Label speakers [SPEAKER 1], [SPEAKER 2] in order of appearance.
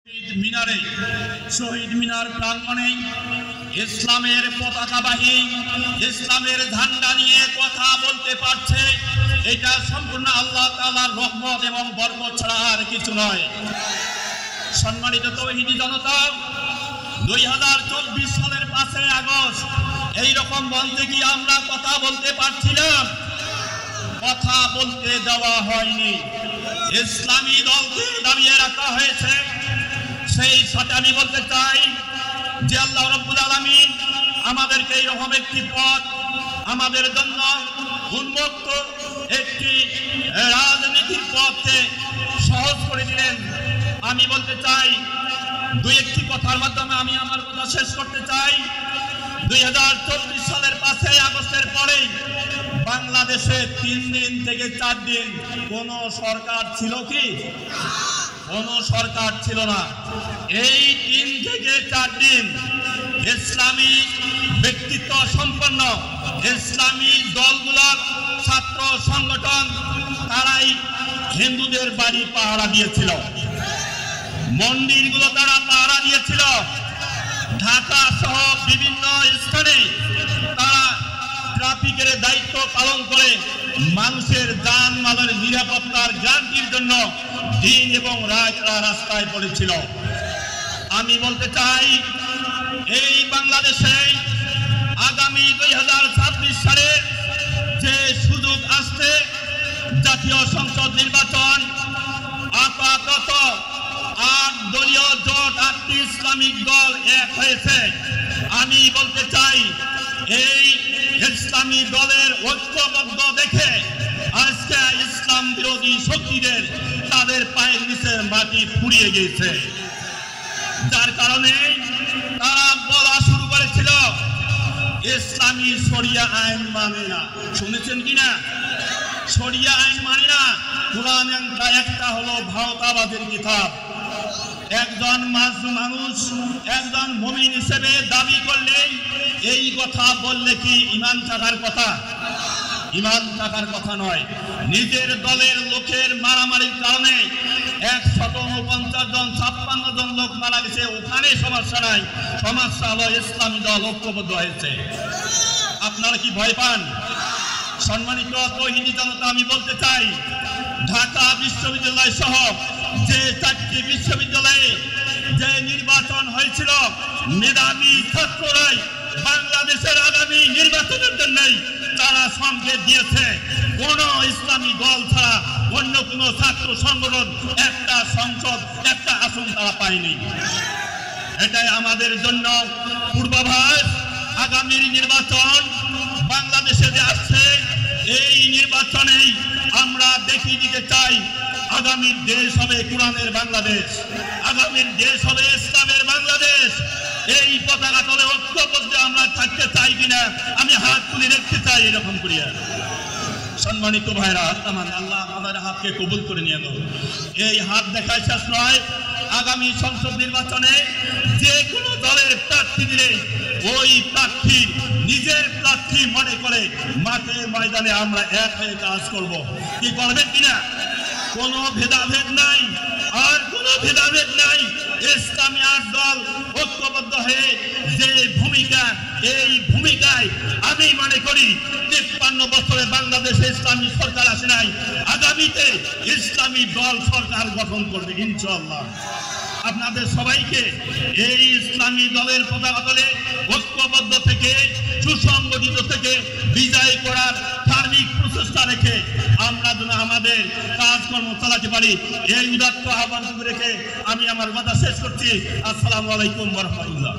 [SPEAKER 1] মিনারে শহীদ মিনার প্রাঙ্গণে ইসলামের পতাকাবাহী ইসলামের ঝান্ডা নিয়ে কথা বলতে পারছে, এটা সম্পূর্ণ আল্লাহ তাআলার রহমত এবং বরকত ছাড়া আর কিছু নয়। সম্মানিত তৌহিদি জনতা, 2024 সালের 5 আগস্ট এইরকম মঞ্চে কি আমরা কথা বলতে পারছিলাম? কথা বলতে দেওয়া হয়নি। ইসলামী দলকে দাঁড়িয়ে রাখা হয়েছে। সেই সাথে আমি বলতে চাই যে আল্লাহ রাব্বুল আলামিন আমাদেরকে এইরকম একটি পথ আমাদের জন্য উন্মুক্ত একটি রাজনীতির পথকে সহজ করে দিলেন। আমি বলতে চাই, দুই একটি কথার মাধ্যমে আমি আমার কথা শেষ করতে চাই। 2024 সালের 5 আগস্টের পরেই বাংলাদেশে 3 দিন থেকে 4 দিন কোন সরকার ছিল কি? কোন সরকার ছিল না। এই 3 থেকে 4 দিন ইসলামী ব্যক্তিত্ব সম্পন্ন ইসলামী দলগুলোর ছাত্র সংগঠন তারাই হিন্দুদের বাড়ি পাহারা দিয়েছিল, মন্দিরগুলো তারা পাহারা দিয়েছিল। ঢাকা সহ বিভিন্ন স্থানে তারা ট্রাফিকের দায়িত্ব পালন করে মানুষের যানমালের নিরাপত্তার গ্যারান্টির জন্য দিন এবং রাত রাস্তায় পড়েছিল। আমি বলতে চাই, এই বাংলাদেশে আগামী 2026 সালে যে সুযোগ আসছে, জাতীয় সংসদ নির্বাচন, আপাতত 8 দলীয় জোট 8টি ইসলামিক দল এক হয়েছে। আমি বলতে চাই, এই ইসলামী দলের ঐক্যবদ্ধ দেখে আজকে ইসলাম বিরোধী শক্তিদের তাদের পায়ের নিচে মাটি ফুরিয়ে গিয়েছে, যার কারণে তারা বলা শুরু করেছিল ইসলামী শরিয়া আইন মানে না। শুনেছেন কিনা? শরিয়া আইন মানে না। কোরআন একটা হলো ভারতাবাদের কিতাব। একজন মানুষ একজন মুমিন হিসেবে দাবি করলে এই কথা বললে কি ঈমান থাকার কথা? ঈমান থাকার কথা নয়। নিজের দলের লোকের মারামারির কারণে 149 জন 56 জন লোক মারা গেছে, ওখানে সমস্যা নাই। সমস্যা হলো ইসলামী দল ঐক্যবদ্ধ হয়েছে। আপনারা কি ভয় পান? সম্মানিত তৌহিদি জনতা, আমি বলতে চাই, ঢাকা বিশ্ববিদ্যালয় সহ যে 4টি বিশ্ববিদ্যালয়ে যে নির্বাচন হয়েছিল, মেধাবী ছাত্ররাই বাংলাদেশের আগামী নির্বাচনের জন্য তারা সংকেত দিয়েছে। কোন ইসলামী দল ছাড়া অন্য কোন ছাত্র সংগঠন একটা সংসদ, একটা আসন তারা পায়নি। এটাই আমাদের জন্য পূর্বাভাস। আগামীর নির্বাচন বাংলাদেশে যে আসছে, এই নির্বাচনেই আমরা দেখিয়ে দিতে চাই আগামীর দেশ হবে কোরআনের বাংলাদেশ, আগামীর দেশ হবে ইসলামের বাংলাদেশ। এই পতাকা তলে ঐক্যবদ্ধ আমরা থাকতে চাই কিনা আমি হাত তুলে দেখতে চাই। এরকম করিয়া সম্মানিত ভাইরা, আল্লাহ আমাদের হাতকে কবুল করে নিয়ে গেল। এই হাত দেখায় শেষ নয়। আগামী সংসদ নির্বাচনে যে কোনো দলের প্রার্থী দিলে ওই প্রার্থী নিজের প্রার্থী মনে করে মাঠে ময়দানে আমরা এক হয়ে কাজ করব। কি করবেন কিনা? কোনো ভেদাভেদ নাই, আর কোনো ভেদাভেদ নাই। ইসলামী 8 দল ঐক্যবদ্ধ হয়ে যে ভূমিকা, এই ভূমিকায় আমি মনে করি 53 বছরে বাংলাদেশে ইসলামী সরকার আসে নাই, আগামীতে ইসলামী দল সরকার গঠন করবে ইনশাআল্লাহ। আপনাদের সবাইকে এই ইসলামী দলের পতাকা তলে ঐক্যবদ্ধ থেকে, সুসংগঠিত থেকে বিজয় করার ধার্মিক প্রচেষ্টা রেখে আমরা যেন আমাদের কাজকর্ম চালাতে পারি, এই উদাত্ত আহ্বান রেখে আমি আমার কথা শেষ করছি। আসসালামু আলাইকুম ওয়া রাহমাতুল্লাহ।